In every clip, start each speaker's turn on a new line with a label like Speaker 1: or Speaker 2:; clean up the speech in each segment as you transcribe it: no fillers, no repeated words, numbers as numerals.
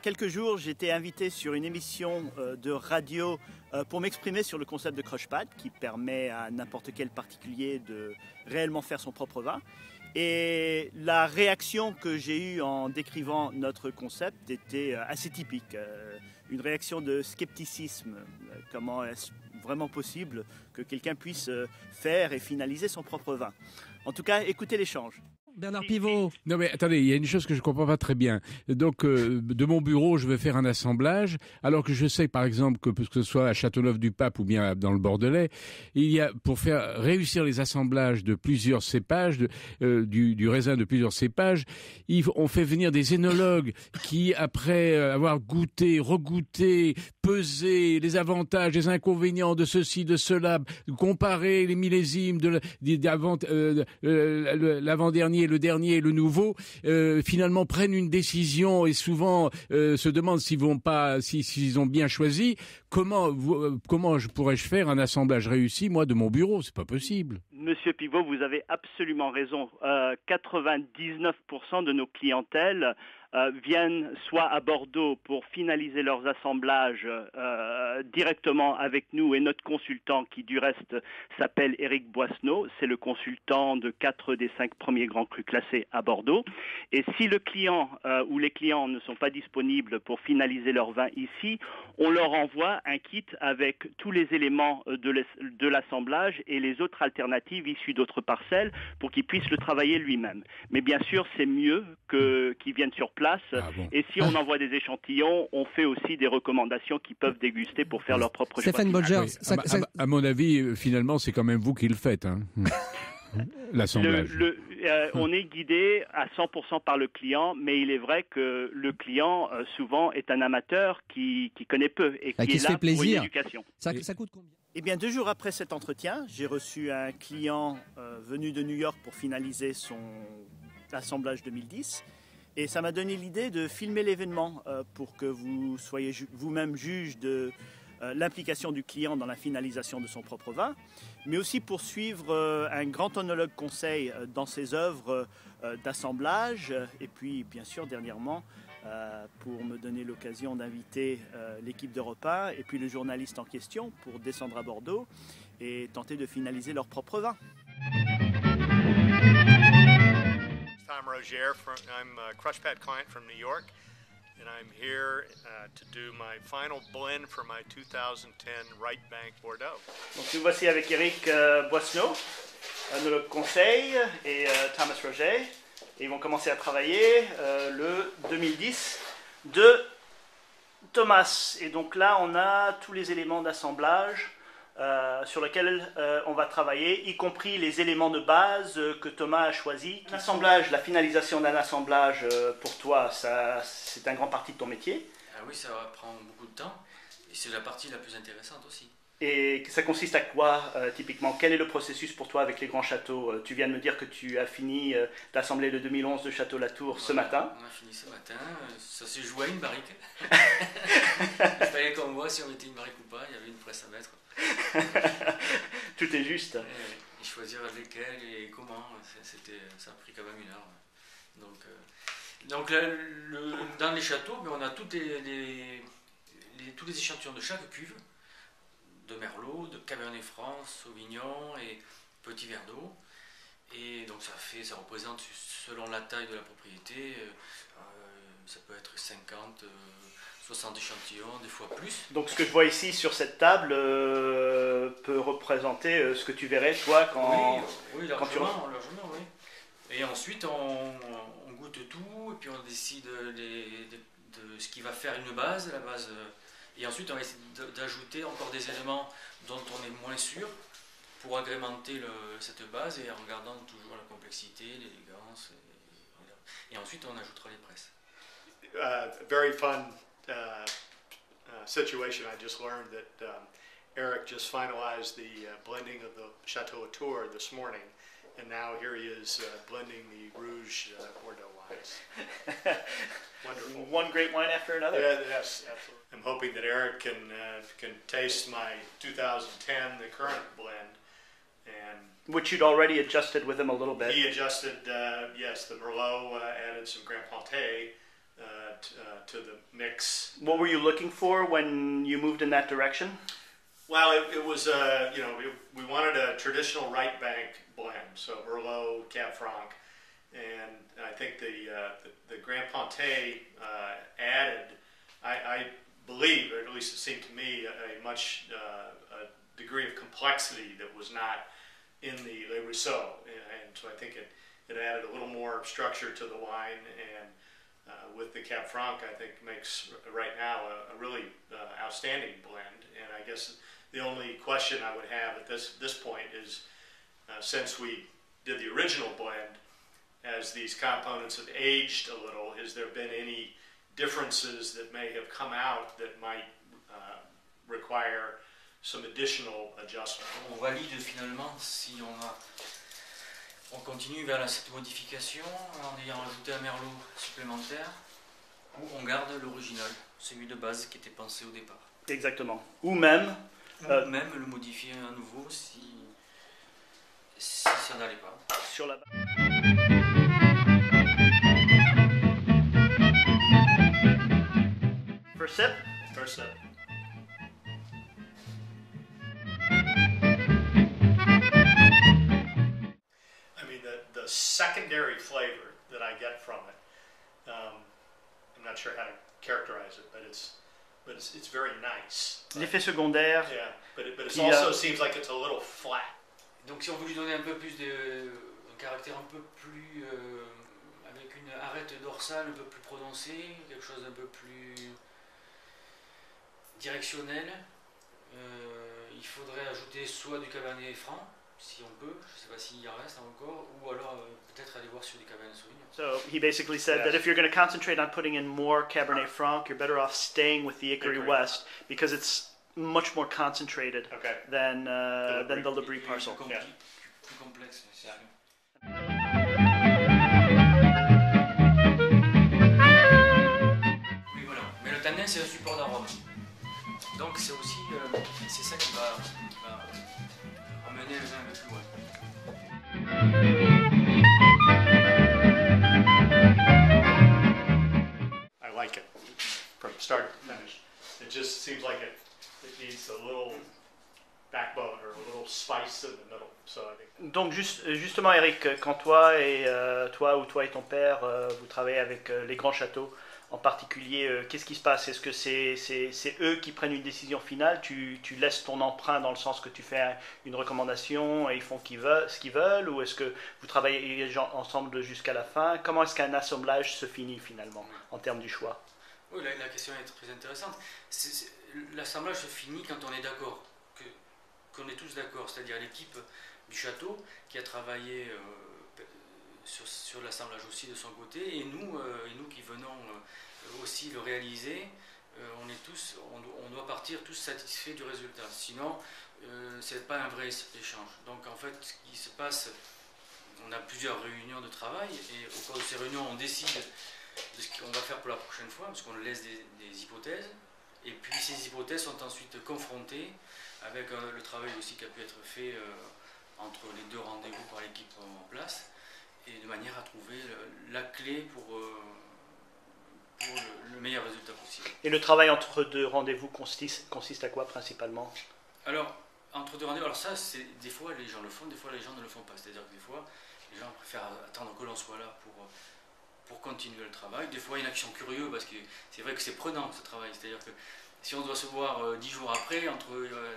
Speaker 1: quelques jours, j'ai été invité sur une émission de radio pour m'exprimer sur le concept de crushpad qui permet à n'importe quel particulier de réellement faire son propre vin. Et la réaction que j'ai eue en décrivant notre concept était assez typique. Une réaction de scepticisme. Comment est-ce vraiment possible que quelqu'un puisse faire et finaliser son propre vin? En tout cas, écoutez l'échange.
Speaker 2: Bernard Pivot.
Speaker 3: Non mais attendez, il y a une chose que je comprends pas très bien. Donc de mon bureau, je vais faire un assemblage, alors que je sais par exemple que ce soit à Châteauneuf-du-Pape ou bien dans le Bordelais, il y a pour faire réussir les assemblages de plusieurs cépages, du raisin de plusieurs cépages, on fait venir des énologues qui, après avoir goûté, regoûté, pesé les avantages, les inconvénients de ceci, de cela, comparer les millésimes de l'avant-dernier, le dernier et le nouveau, finalement prennent une décision et souvent se demandent s'ils ont bien choisi. Comment pourrais-je faire un assemblage réussi, moi, de mon bureau? C'est pas possible.
Speaker 1: Monsieur Pivot, vous avez absolument raison. 99% de nos clientèles viennent soit à Bordeaux pour finaliser leurs assemblages directement avec nous et notre consultant qui du reste s'appelle Éric Boissneau, c'est le consultant de 4 des 5 premiers grands crus classés à Bordeaux. Et si le client ou les clients ne sont pas disponibles pour finaliser leur vin ici, on leur envoie un kit avec tous les éléments de l'assemblage et les autres alternatives issues d'autres parcelles pour qu'il puisse le travailler lui-même. Mais bien sûr, c'est mieux qu'ils viennent sur place. Bon. Et si on envoie des échantillons, on fait aussi des recommandations qu'ils peuvent déguster pour faire leur propre choix.
Speaker 2: Stéphane Bolger,
Speaker 3: oui. À mon avis, finalement, c'est quand même vous qui le faites, hein. L'assemblage.
Speaker 1: On est guidé à 100% par le client, mais il est vrai que le client, souvent, est un amateur qui connaît peu et qui est là pour une éducation.
Speaker 2: Ça coûte combien?
Speaker 1: Eh bien, 2 jours après cet entretien, j'ai reçu un client venu de New York pour finaliser son assemblage 2010. Et ça m'a donné l'idée de filmer l'événement pour que vous soyez vous-même juge de l'implication du client dans la finalisation de son propre vin, mais aussi pour suivre un grand œnologue conseil dans ses œuvres d'assemblage. Et puis, bien sûr, dernièrement, pour me donner l'occasion d'inviter l'équipe d'Europe 1 et puis le journaliste en question pour descendre à Bordeaux et tenter de finaliser leur propre vin.
Speaker 4: Tom Roger, I'm a crushpad client from New York, and I'm here to do my final blend for my 2010 Right Bank Bordeaux.
Speaker 1: Donc nous voici avec Éric Boissneau, œnologue conseil, et Thomas Roger, et ils vont commencer à travailler le 2010 de Thomas. Et donc là, on a tous les éléments d'assemblage sur lesquels on va travailler, y compris les éléments de base que Thomas a choisis. L'assemblage, la finalisation d'un assemblage, pour toi, c'est un grand parti de ton métier.
Speaker 5: Ah oui, ça va prendre beaucoup de temps, et c'est la partie la plus intéressante aussi.
Speaker 1: Et ça consiste à quoi, typiquement? Quel est le processus pour toi avec les grands châteaux? Tu viens de me dire que tu as fini d'assembler le 2011 de Château-Latour ce matin.
Speaker 5: On a fini ce matin, ça s'est joué à une barrique. Il fallait qu'on voit si on mettait une barrique ou pas, il y avait une presse à mettre.
Speaker 1: Tout est juste.
Speaker 5: Et choisir lesquels et comment, ça a pris quand même 1 heure. Donc là, dans les châteaux, on a tous les échantillons de chaque cuve, de Merlot, de Cabernet Franc, Sauvignon et Petit Verre d'eau. Et donc ça représente, selon la taille de la propriété, ça peut être 50, 60 échantillons, des fois plus.
Speaker 1: Donc ce que je vois ici sur cette table peut représenter ce que tu verrais toi quand
Speaker 5: largement, oui. Et ensuite on goûte tout et puis on décide de ce qui va faire une base, la base. Et ensuite on va essayer d'ajouter encore des éléments dont on est moins sûr pour agrémenter cette base et en regardant toujours la complexité, l'élégance. Et ensuite on ajoutera les presses.
Speaker 4: Very fun situation. I just learned that Eric just finalized the blending of the Château-Latour this morning, and now here he is blending the Rouge Bordeaux wines. Wonderful.
Speaker 1: One great wine after another.
Speaker 4: Yeah, yes, absolutely. I'm hoping that Eric can taste my 2010, the current blend, and
Speaker 1: which you'd already adjusted with him a little bit.
Speaker 4: He adjusted, yes, the Merlot, added some Grand Planté, to the mix.
Speaker 1: What were you looking for when you moved in that direction?
Speaker 4: Well, it was, we wanted a traditional right bank blend, so Merlot, Cab Franc, and I think the Grand Pontet added, I believe, or at least it seemed to me, a much a degree of complexity that was not in the Le Rousseau, and so I think it added a little more structure to the wine, and with the Cab Franc, I think makes right now a really outstanding blend. And I guess the only question I would have at this point is, since we did the original blend, as these components have aged a little, has there been any differences that may have come out that might require some additional adjustment?
Speaker 5: On valide finalement si on continue vers cette modification en ayant ajouté un merlot supplémentaire, ou on garde l'original, celui de base qui était pensé au départ.
Speaker 1: Exactement. Ou même
Speaker 5: même le modifier à nouveau si ça n'allait pas.
Speaker 1: sur la First sip.
Speaker 4: First sip. I mean, the secondary flavor that I get from it, I'm not sure how to characterize it, but it's very nice.
Speaker 1: L'effet secondaire.
Speaker 4: Yeah, but it also seems like it's a little flat.
Speaker 5: Donc si on veut lui donner un peu plus un caractère un peu plus avec une arête dorsale un peu plus prononcée, quelque chose d'un peu plus directionnel, il faudrait ajouter soit du Cabernet Franc, si on peut, je ne sais pas s'il y en reste encore, ou alors peut-être aller voir sur du Cabernet Sauvignon.
Speaker 1: So he basically said that if you're going to concentrate on putting in more Cabernet Franc, you're better off staying with the Hickory West because it's much more concentrated than the Labrie parcel.
Speaker 5: Plus complexe, c'est sûr. Oui, voilà. Mais le tanin, c'est un support d'arôme. Donc c'est aussi c'est ça qui va amener le vin un peu plus loin.
Speaker 4: I like it from start to finish. It just seems like it needs a little backbone or a little spice in the middle. So I think.
Speaker 1: Donc justement Eric, quand toi et ton père vous travaillez avec les grands châteaux en particulier, qu'est-ce qui se passe? Est-ce que c'est eux qui prennent une décision finale? Tu laisses ton emprunt dans le sens que tu fais une recommandation et ils font ce qu'ils veulent? Ou est-ce que vous travaillez ensemble jusqu'à la fin? Comment est-ce qu'un assemblage se finit finalement en termes du choix?
Speaker 5: Oui, la question est très intéressante. L'assemblage se finit quand on est d'accord, qu'on est tous d'accord, c'est-à-dire l'équipe du château qui a travaillé sur l'assemblage aussi de son côté, et nous qui venons aussi le réaliser, on doit partir tous satisfaits du résultat. Sinon, c'est pas un vrai échange. Donc en fait, ce qui se passe, on a plusieurs réunions de travail, et au cours de ces réunions, on décide de ce qu'on va faire pour la prochaine fois, parce qu'on laisse des hypothèses, et puis ces hypothèses sont ensuite confrontées avec le travail aussi qui a pu être fait entre les deux rendez-vous par l'équipe en place, et de manière à trouver la clé pour le meilleur résultat possible.
Speaker 1: Et le travail entre deux rendez-vous consiste à quoi principalement?
Speaker 5: Alors, entre deux rendez-vous, alors ça, des fois les gens le font, des fois les gens ne le font pas. C'est-à-dire que des fois, les gens préfèrent attendre que l'on soit là pour continuer le travail. Des fois, il y en a qui sont curieux parce que c'est vrai que c'est prenant ce travail. C'est-à-dire que si on doit se voir 10 jours après,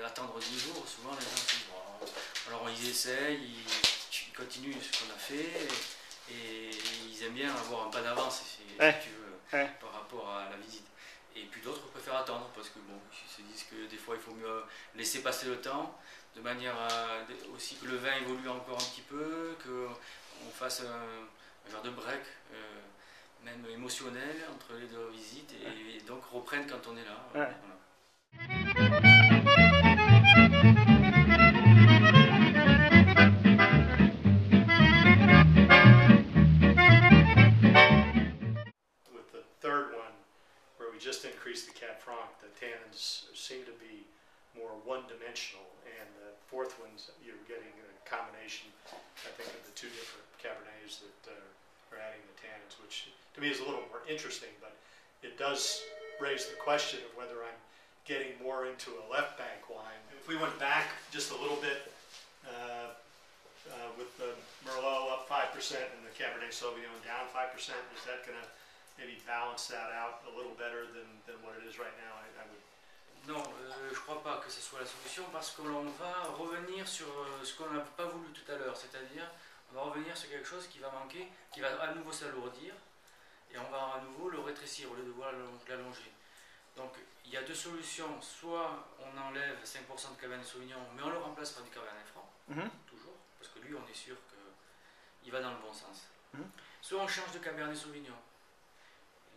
Speaker 5: attendre 10 jours, souvent les gens se disent bon, alors ils essayent, ils continuent ce qu'on a fait, et ils aiment bien avoir un pas d'avance, si tu veux, par rapport à la visite. Et puis d'autres préfèrent attendre parce que bon, ils se disent que des fois il faut mieux laisser passer le temps, de manière à aussi que le vin évolue encore un petit peu, qu'on fasse un genre de break, même émotionnel entre les deux visites, et donc reprenne quand on est là. Voilà.
Speaker 4: With the third one, where we just increased the Cab Franc, the tannins seem to be more one-dimensional, and the fourth one's you're getting a combination, I think, of the two different Cabernets that or adding the tannins, which to me is a little more interesting, but it does raise the question of whether I'm getting more into a left bank wine. If we went back just a little bit with the Merlot up 5% and the Cabernet Sauvignon down 5%, is that going to maybe balance that out a little better than what it is right now? I would.
Speaker 5: Non, je ne crois pas que ce soit la solution parce qu'on va revenir sur ce qu'on n'a pas voulu tout à l'heure, c'est-à-dire on va revenir sur quelque chose qui va manquer, qui va à nouveau s'alourdir et on va à nouveau le rétrécir au lieu de vouloir l'allonger. Donc il y a deux solutions, soit on enlève 5% de Cabernet Sauvignon mais on le remplace par du Cabernet Franc, toujours, parce que lui on est sûr qu'il va dans le bon sens. Soit on change de Cabernet Sauvignon.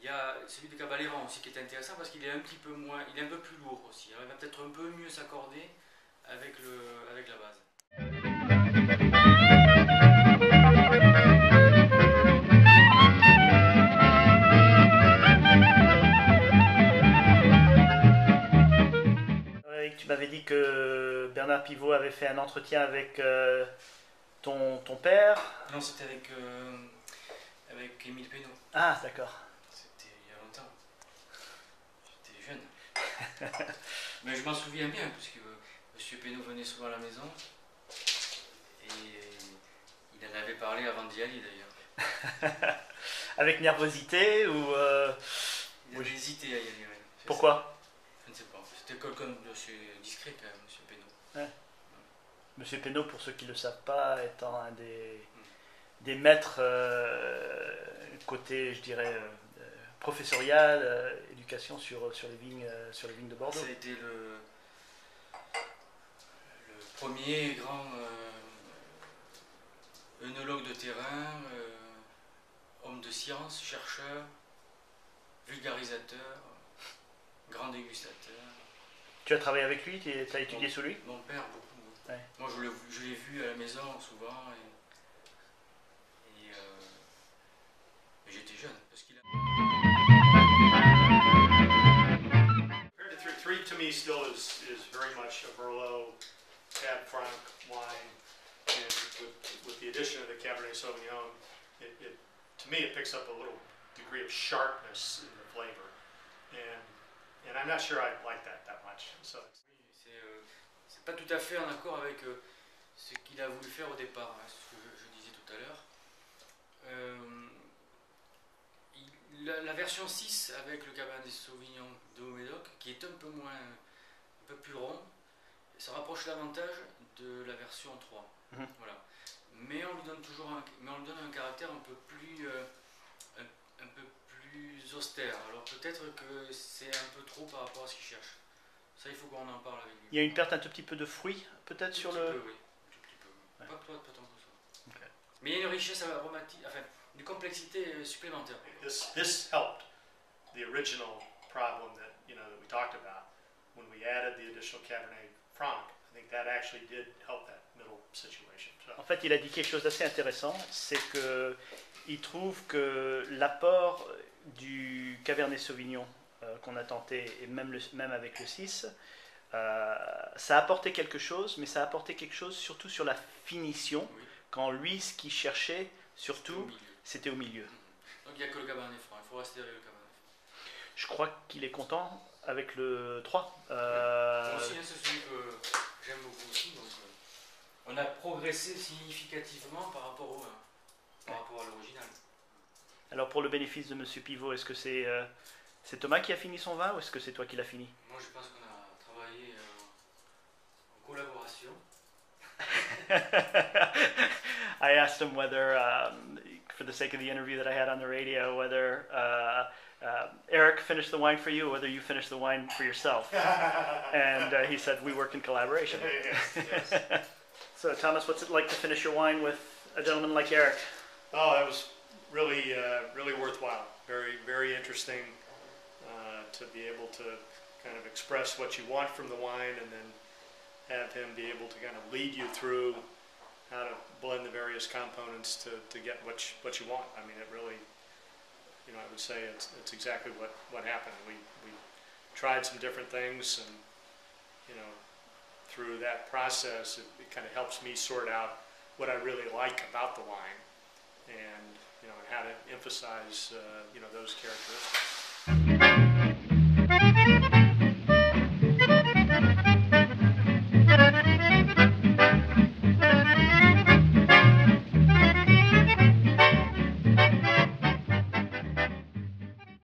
Speaker 5: Il y a celui de Caballero aussi qui est intéressant parce qu'il est un petit peu moins, il est un peu plus lourd aussi. Alors, il va peut-être un peu mieux s'accorder avec la base.
Speaker 2: Tu m'avais dit que Bernard Pivot avait fait un entretien avec ton père.
Speaker 5: Non, c'était avec Émile Pénaud.
Speaker 2: Ah, d'accord.
Speaker 5: Mais je m'en souviens bien, puisque M. Pénaud venait souvent à la maison et il en avait parlé avant d'y aller d'ailleurs.
Speaker 2: Avec nervosité ou
Speaker 5: Il avait hésité à y aller. Ouais.
Speaker 2: Pourquoi?
Speaker 5: Je ne sais pas. C'était quelqu'un d'assez discret quand même, M. Pénaud.
Speaker 2: Ouais. M. Pénaud, pour ceux qui ne le savent pas, étant un des maîtres côté, je dirais, professorial, éducation sur les vignes de Bordeaux.
Speaker 5: Ça a été le premier grand œnologue de terrain, homme de science, chercheur, vulgarisateur, grand dégustateur.
Speaker 2: Tu as travaillé avec lui? Tu as étudié sous lui?
Speaker 5: Mon père, beaucoup.
Speaker 2: Ouais.
Speaker 5: Moi, je l'ai vu à la maison souvent et j'étais jeune. Parce qu'il a...
Speaker 4: Three to me still is very much a Merlot Cab Franc wine, and with the addition of the Cabernet Sauvignon, to me it picks up a little degree of sharpness in the flavor, and I'm not sure I like that much. So
Speaker 5: c'est pas tout à fait en accord avec ce qu'il a voulu faire au départ, hein, ce que je disais tout à l'heure. La version 6 avec le Cabernet Sauvignon de Haut-Médoc, qui est un peu plus rond, se rapproche davantage de la version 3. Voilà. Mais on lui donne un caractère un peu plus austère. Alors peut-être que c'est un peu trop par rapport à ce qu'il cherche. Ça, il faut qu'on en parle avec lui.
Speaker 2: Il y a une perte un tout petit peu de fruits, peut-être sur le...
Speaker 5: Oui, un tout petit peu. Ouais. Pas tant que ça. Okay. Mais il y a une richesse aromatique, enfin, une complexité supplémentaire.
Speaker 4: This helped the original problem that we talked about when we added the additional Cabernet Franc. I think that actually did help that middle situation. So.
Speaker 2: En fait, il a dit quelque chose d'assez intéressant, c'est que il trouve que l'apport du Cabernet Sauvignon qu'on a tenté, et même avec le 6, ça a apporté quelque chose, mais ça a apporté quelque chose surtout sur la finition, oui. Quand lui, ce qu'il cherchait, surtout, c'était au milieu.
Speaker 5: Donc il n'y a que le Cabernet Franc, il faut rester avec le Cabernet Franc.
Speaker 2: Je crois qu'il est content avec le 3.
Speaker 5: Moi aussi, c'est celui que j'aime beaucoup aussi. Donc, on a progressé significativement par rapport à l'original.
Speaker 2: Alors pour le bénéfice de M. Pivot, est-ce que c'est Thomas qui a fini son vin ou est-ce que c'est toi qui l'as fini?
Speaker 5: Moi je pense qu'on a travaillé en collaboration.
Speaker 2: I asked him whether, for the sake of the interview that I had on the radio, whether Eric finished the wine for you or whether you finished the wine for yourself. And he said, we work in collaboration.
Speaker 4: Yes.
Speaker 2: So Thomas, what's it like to finish your wine with a gentleman like Eric?
Speaker 4: Oh, that was really worthwhile. Very, very interesting to be able to kind of express what you want from the wine and then have him be able to kind of lead you through how to blend the various components to get what you want. I mean, it really, I would say it's exactly what happened. We tried some different things, and through that process, it kind of helps me sort out what I really like about the wine, and how to emphasize those characteristics.